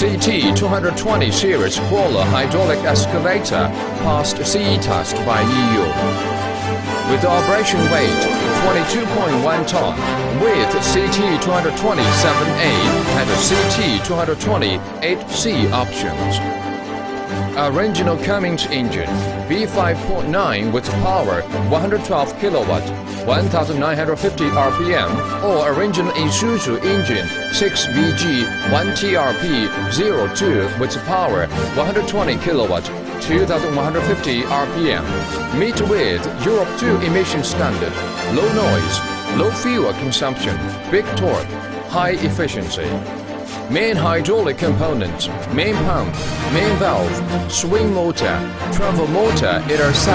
CT220 series crawler hydraulic excavator passed CE test by EU. With operation weight 22.1 ton, with CT227A and CT228C options. Original Cummins engine, V5.9 with power 112 kW, 1950 RPM, or original Isuzu engine 6VG 1TRP02 with power 120 kW, 2150 RPM. Meet with Europe 2 emission standard, low noise, low fuel consumption, big torque, high efficiency. Main hydraulic components, main pump, main valve, swing motor, travel motor, etc.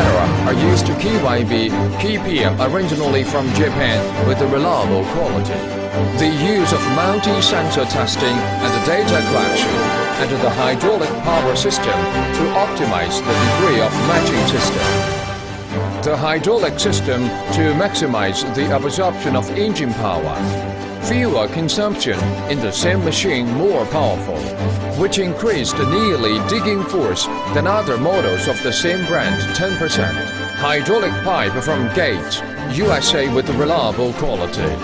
are used to KYB, KPM originally from Japan with a reliable quality. The use of multi-sensor testing and data collection and the hydraulic power system to optimize the degree of matching system. The hydraulic system to maximize the absorption of engine power. Fuel consumption in the same machine more powerful, which increased nearly digging force than other models of the same brand 10%. Hydraulic pipe from Gates, USA with reliable quality.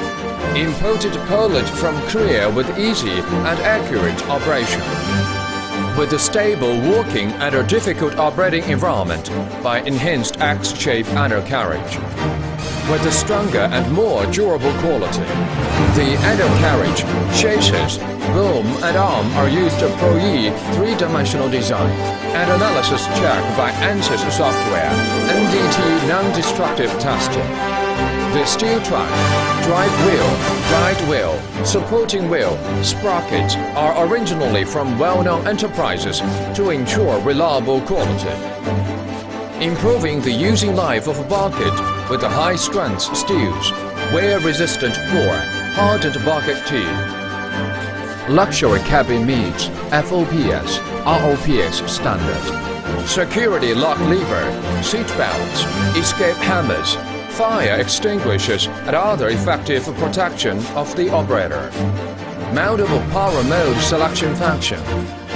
Imported pellet from Korea with easy and accurate operation. With a stable working under difficult operating environment by enhanced X-shape undercarriage. With a stronger and more durable quality. The undercarriage, chassis, boom and arm are used to Pro-E three-dimensional design and analysis check by ANSYS software, NDT non-destructive testing. The steel track, drive wheel, guide wheel, supporting wheel, sprockets are originally from well-known enterprises to ensure reliable quality. Improving the using life of a bucket with the high-strength steels, wear-resistant core, hardened bucket tube. Luxury cabin meets FOPS, ROPS standard. Security lock lever, seat belts, escape hammers, fire extinguishers and other effective protection of the operator. Mountable power mode selection function.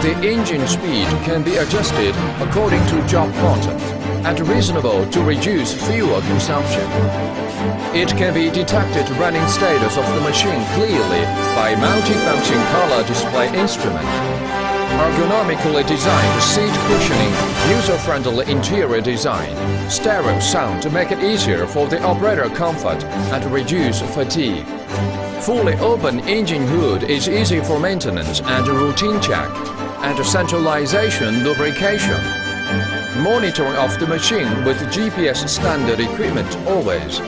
The engine speed can be adjusted according to job content and reasonable to reduce fuel consumption. It can be detected running status of the machine clearly by multi-function color display instrument. Ergonomically designed seat cushioning, user-friendly interior design, stereo sound to make it easier for the operator comfort and reduce fatigue. Fully open engine hood is easy for maintenance and routine check, and centralization lubrication. Monitoring of the machine with GPS standard equipment always.